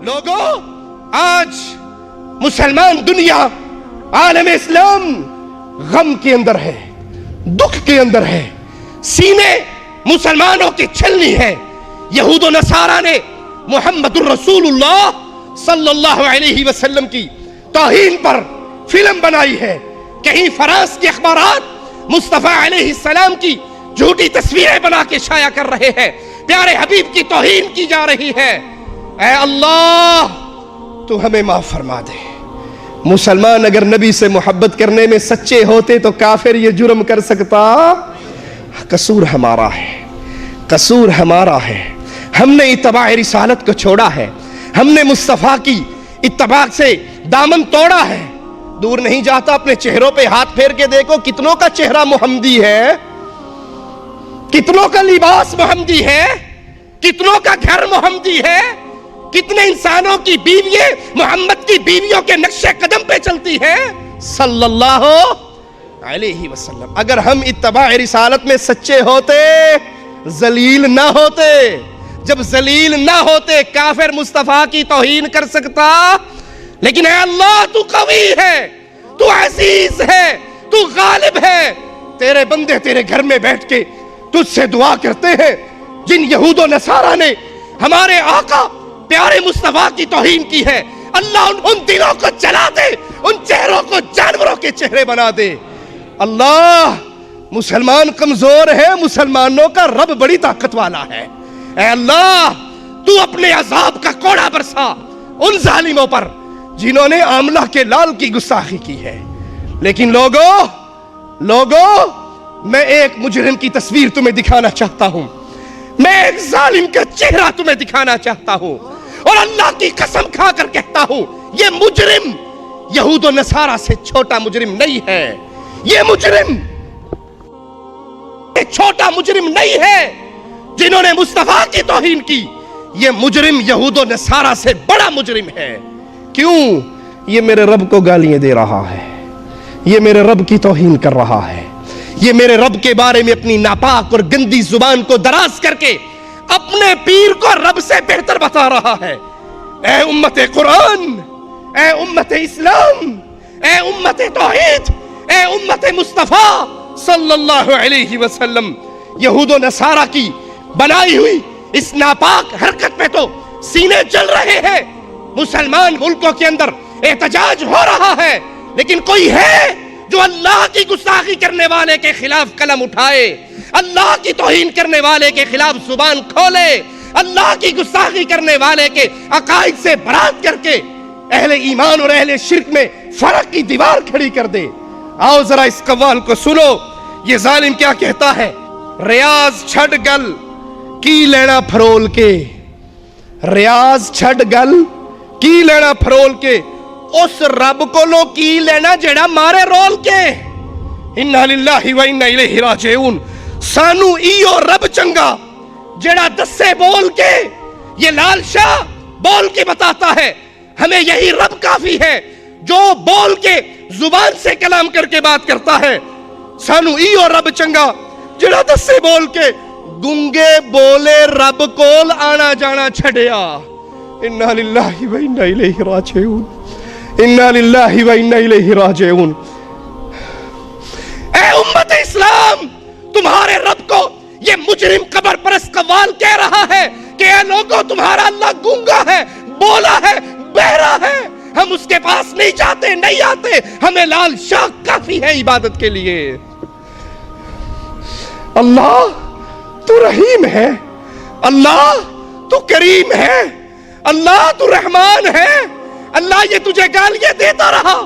لوگوں، آج مسلمان دنیا، عالم اسلام غم کے اندر ہے، دکھ کے اندر ہے، سینے مسلمانوں کی چھلنی ہے۔ یہود و نصارہ نے محمد الرسول اللہ صلی اللہ علیہ وسلم کی توہین پر فلم بنائی ہے۔ کہیں فرانس کے اخبارات مصطفیٰ علیہ السلام کی جھوٹی تصویریں بنا کے شائع کر رہے ہیں، پیارے حبیب کی توہین کی جا رہی ہے۔ اے اللہ تو ہمیں معاف فرما دے۔ مسلمان اگر نبی سے محبت کرنے میں سچے ہوتے تو کافر یہ جرم کر سکتا؟ قصور ہمارا ہے، قصور ہمارا ہے۔ ہم نے اتباع رسالت کو چھوڑا ہے، ہم نے مصطفیٰ کی اتباع سے دامن توڑا ہے۔ دور نہیں جاتا، اپنے چہروں پہ ہاتھ پھیر کے دیکھو، کتنوں کا چہرہ محمدی ہے، کتنوں کا لباس محمدی ہے، کتنوں کا گھر محمدی ہے، کتنے انسانوں کی بیوییں محمد کی بیویوں کے نقش قدم پہ چلتی ہیں صلی اللہ علیہ وسلم۔ اگر ہم اتباع رسالت میں سچے ہوتے، ذلیل نہ ہوتے۔ جب ذلیل نہ ہوتے، کافر مصطفیٰ کی توہین کر سکتا؟ لیکن اے اللہ تو قوی ہے، تو عزیز ہے، تو غالب ہے۔ تیرے بندے تیرے گھر میں بیٹھ کے تجھ سے دعا کرتے ہیں۔ جن یہود و نصارہ نے ہمارے آقا پیارے مصطفیٰ کی توہین کی ہے، اللہ ان دلوں کو جلا دے، ان چہروں کو جانوروں کے چہرے بنا دے۔ اللہ، مسلمان کمزور ہے، مسلمانوں کا رب بڑی طاقت والا ہے۔ اے اللہ تو اپنے عذاب کا کوڑا برسا ان ظالموں پر جنہوں نے آملہ کے لال کی گستاخی کی ہے۔ لیکن لوگوں میں ایک مجرم کی تصویر تمہیں دکھانا چاہتا ہوں، میں ایک ظالم کا چہرہ تمہیں دکھانا چاہتا ہوں، اور اللہ کی قسم کھا کر کہتا ہوں یہ مجرم یہود و نصارہ سے چھوٹا مجرم نہیں ہے۔ یہ مجرم چھوٹا مجرم نہیں ہے جنہوں نے مصطفیٰ کی توہین کی، یہ مجرم یہود و نصارہ سے بڑا مجرم ہے۔ کیوں؟ یہ میرے رب کو گالیاں دے رہا ہے، یہ میرے رب کی توہین کر رہا ہے، یہ میرے رب کے بارے میں اپنی ناپاک اور گندی زبان کو دراز کر کے اپنے پیر کو رب سے بہتر بتا رہا ہے۔ اے امت قرآن، اے امت اسلام، اے امت توحید، اے امت مصطفیٰ صلی اللہ علیہ وسلم، یہود و نصارہ کی بنائی ہوئی اس ناپاک حرکت پہ تو سینے جل رہے ہیں۔ مسلمان ملکوں کے اندر احتجاج ہو رہا ہے، لیکن کوئی ہے جو اللہ کی گستاخی کرنے والے کے خلاف قلم اٹھائے، اللہ کی توہین کرنے والے کے خلاف زبان کھولے، اللہ کی گستاخی کرنے والے کے عقائد سے برات کر کے اہل ایمان اور اہل شرک میں فرق کی دیوار کھڑی کر دے؟ آؤ ذرا اس قوال کو سنو، یہ ظالم کیا کہتا ہے۔ ریاض چھڑ گل کی لینا پھرول کے، ریاض چھڑ گل کی لینا پھرول کے، اس رب کو لو کی لینا جڑا مارے رول کے۔ انا للہ و انا الیہ راجعون۔ سانو ایو رب چنگا جڑا دسے بول کے، یہ لال شاہ بول کے بتاتا ہے ہمیں یہی رب کافی ہے جو بول کے زبان سے کلام کر کے بات کرتا ہے۔ سانو ایو رب چنگا جڑا دسے بول کے، گنگے بولے رب کول آنا جانا چھڑیا۔ انا للہ و انا الیہ راجعون، انا للہ و انا الیہ راجعون۔ اے امت اسلام، تمہارے رب کو یہ مجرم قبر پرست قوال کہہ رہا ہے کہ اے لوگوں تمہارا اللہ گونگا ہے، بولا ہے، بہرا ہے، ہم اس کے پاس نہیں جاتے، نہیں آتے، ہمیں لال شاہ کافی ہے عبادت کے لیے۔ اللہ تو رحیم ہے، اللہ تو کریم ہے، اللہ تو رحمان ہے۔ اللہ یہ تجھے گالیاں دیتا رہا،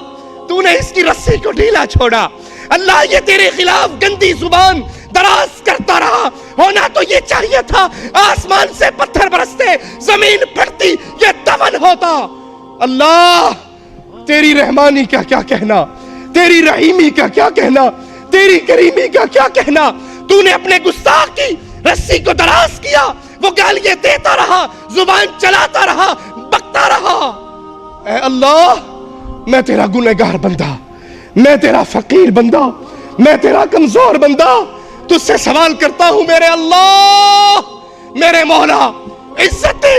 تو نے اس کی رسی کو ڈھیلا چھوڑا۔ اللہ یہ تیرے خلاف گندی زبان دراز کرتا رہا، ہونا تو یہ چاہیے تھا آسمان سے پتھر برستے، زمین پھٹتی، یہ دفن ہوتا۔ اللہ تیری رحمانی کا کیا کہنا، تیری رحیمی کا کیا کہنا، تیری کریمی کا کیا کہنا۔ تو نے اپنے گستاخ کی رسی کو دراز کیا، وہ گالیاں دیتا رہا، زبان چلاتا رہا، بکتا رہا۔ اے اللہ میں تیرا گنہگار بندہ، میں تیرا فقیر بندہ، میں تیرا کمزور بندہ، تجھ سے سوال کرتا ہوں میرے اللہ، میرے مولا، عزت دے،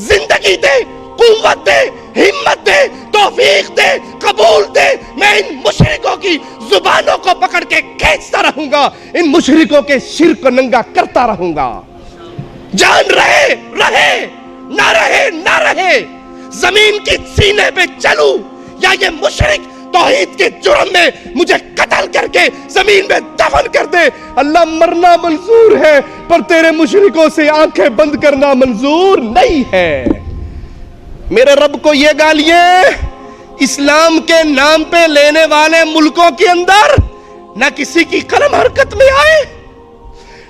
زندگی دے، قوت دے، ہمت دے، توفیق دے، قبول دے، میں ان مشرکوں کی زبانوں کو پکڑ کے کھینچتا رہوں گا، ان مشرکوں کے شرک کو ننگا کرتا رہوں گا۔ جان رہے نہ رہے، زمین کی سینے پہ چلوں یا یہ مشرک توحید کے جرم میں مجھے قتل کر کے زمین میں دفن کر دے، اللہ مرنا منظور ہے پر تیرے مشرکوں سے آنکھیں بند کرنا منظور نہیں ہے۔ میرے رب کو یہ گالیاں اسلام کے نام پہ لینے والے ملکوں کے اندر نہ کسی کی قلم حرکت میں آئے،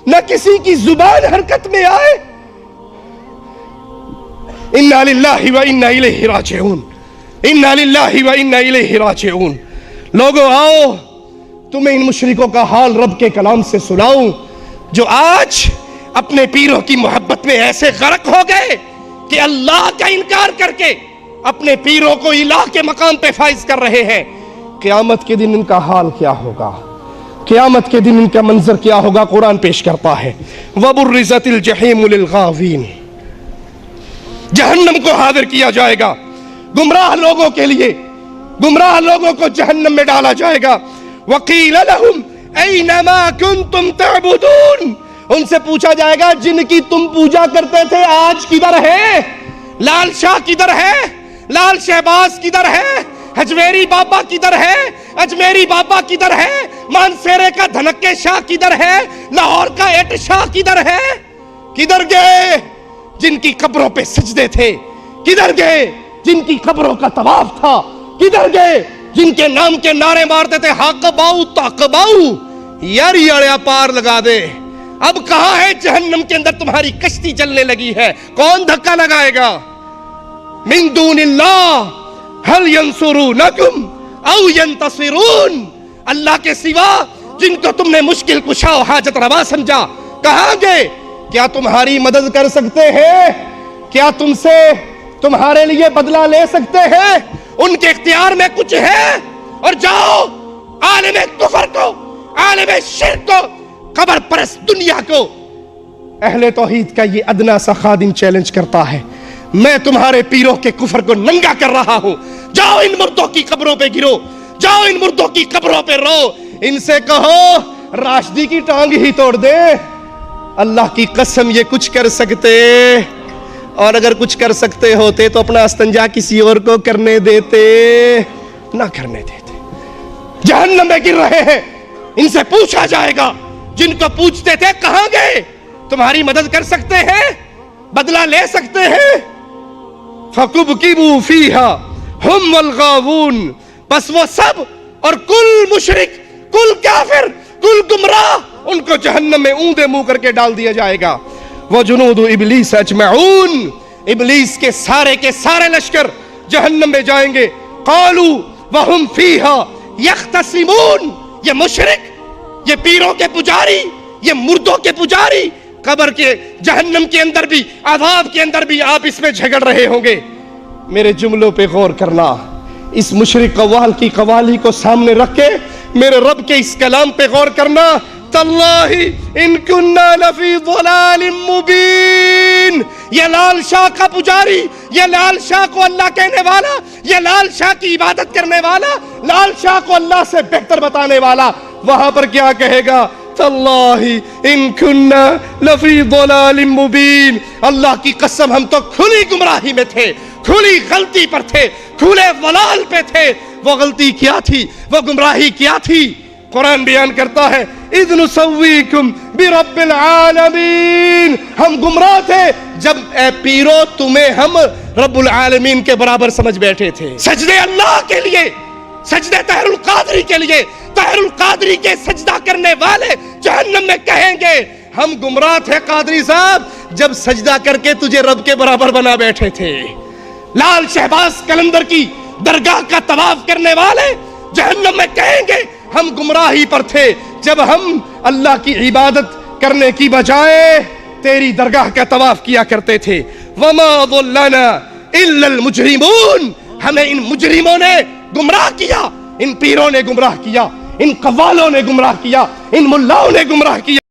نہ کسی کی زبان حرکت میں آئے۔ انا للہ و انا الیہ راجعون، انا للہ و انا الیہ راجعون۔ لوگوں آؤ تمہیں ان مشرکوں کا حال رب کے کلام سے سناؤں جو آج اپنے پیروں کی محبت میں ایسے غرق ہو گئے کہ اللہ کا انکار کر کے اپنے پیروں کو الہ کے مقام پہ فائز کر رہے ہیں۔ قیامت کے دن ان کا حال کیا ہوگا؟ قیامت کے دن ان کا منظر کیا ہوگا؟ قرآن پیش کرتا ہے وَبُرِّزَتِ الْجَحِيمُ لِلْغَاوِينَ، جہنم کو حاضر کیا جائے گا گمراہ لوگوں کے لیے، گمراہ لوگوں کو جہنم میں ڈالا جائے گا۔ وَقِيلَ لَهُمْ أَيْنَ مَا كُنْتُمْ تَعْبُدُونَ، ان سے پوچھا جائے گا جن کی تم پوجا کرتے تھے آج کدھر ہے؟ لال شاہ کدھر ہے؟ لال شہباز کدھر ہے؟ ہجویری بابا کدھر ہے؟ اجمیری بابا کدھر ہے؟ مانسیرے کا دھنکے شاہ کدھر ہے؟ لاہور کا ایٹ شاہ کدھر ہے؟ کدھر گئے جن کی قبروں پہ سجدے تھے؟ کدھر گئے جن کی قبروں کا طواف تھا؟ کدھر گئے جن کے نام کے نعرے مارتے تھے حق باؤ تاق باؤ؟ یار یڑیا پار لگا دے، اب کہاں ہے جہنم کے اندر تمہاری کشتی چلنے لگی ہے؟ کون دھکا لگائے گا؟ من دون اللہ هل ينصرونکم او ینتصرون، اللہ کے سوا جن کو تم نے مشکل کشا و حاجت روا سمجھا کہاں گئے؟ کیا تمہاری مدد کر سکتے ہیں؟ کیا تم سے تمہارے لیے بدلہ لے سکتے ہیں؟ ان کے اختیار میں کچھ ہے؟ اور جاؤ عالم کفر کو، عالم شرک کو، قبر پرست دنیا کو، اہل توحید کا یہ ادنا سا خادم چیلنج کرتا ہے میں تمہارے پیروں کے کفر کو ننگا کر رہا ہوں، جاؤ ان مردوں کی قبروں پہ گرو، جاؤ ان مردوں کی قبروں پہ رو، ان سے کہو راشدی کی ٹانگ ہی توڑ دے، اللہ کی قسم یہ کچھ کر سکتے، اور اگر کچھ کر سکتے ہوتے تو اپنا استنجا کسی اور کو کرنے دیتے، نہ کرنے دیتے۔ جہنم میں گر رہے ہیں، ان سے پوچھا جائے گا جن کو پوچھتے تھے کہاں گئے؟ تمہاری مدد کر سکتے ہیں؟ بدلہ لے سکتے ہیں؟ فَكُبْكِبُوا فِيهَا هُمْ وَالْغَاوُونَ، بس وہ سب اور کل مشرک، کل کافر، کل گمراہ ان کو جہنم میں اوندے منہ کر کے ڈال دیا جائے گا۔ وَجُنُودُ إِبْلِيسَ أَجْمَعُونَ، ابلیس کے سارے لشکر جہنم میں جائیں گے۔ قَالُوا وَهُمْ فِيهَا يَخْتَصِمُونَ، یہ مشرک، یہ پیروں کے پجاری، یہ مردوں کے پجاری قبر کے جہنم کے اندر بھی، عذاب کے اندر بھی آپ اس میں جھگڑ رہے ہوں گے۔ میرے جملوں پہ غور کرنا، اس مشرک قوال کی قوالی کو سامنے رکھ کے میرے رب کے اس کلام پہ غور کرنا۔ تاللہ ان کننا لفی ضلال مبین، یہ لال شاہ کا پجاری، یہ لال شاہ کو اللہ کہنے والا، یہ لال شاہ کی عبادت کرنے والا، لال شاہ کو اللہ سے بہتر بتانے والا وہاں پر کیا کہے گا؟ تاللہ ان کننا لفی ضلال مبین، اللہ کی قسم ہم تو کھلی گمراہی میں تھے، کھلی غلطی پر تھے، کھلے ضلال پہ تھے۔ وہ غلطی کیا تھی؟ وہ گمراہی کیا تھی؟ قرآن بیان کرتا ہے اذ نسویکم برب العالمین، ہم گمراہ تھے جب اے پیرو تمہیں ہم رب العالمین کے برابر سمجھ بیٹھے تھے۔ سجدے اللہ کے لیے، سجدے طاہر القادری کے لیے، طاہر القادری کے سجدہ کرنے والے جہنم میں کہیں گے ہم گمراہ تھے قادری صاحب جب سجدہ کر کے تجھے رب کے برابر بنا بیٹھے تھے۔ لال شہباز قلندر کی درگاہ کا طواف کرنے والے جہنم میں کہیں گے ہم گمراہی پر تھے جب ہم اللہ کی عبادت کرنے کی بجائے تیری درگاہ کا طواف کیا کرتے تھے۔ وما ضلنا الا المجرمون، ہمیں ان مجرموں نے گمراہ کیا، ان پیروں نے گمراہ کیا، ان قوالوں نے گمراہ کیا، ان ملاؤں نے گمراہ کیا۔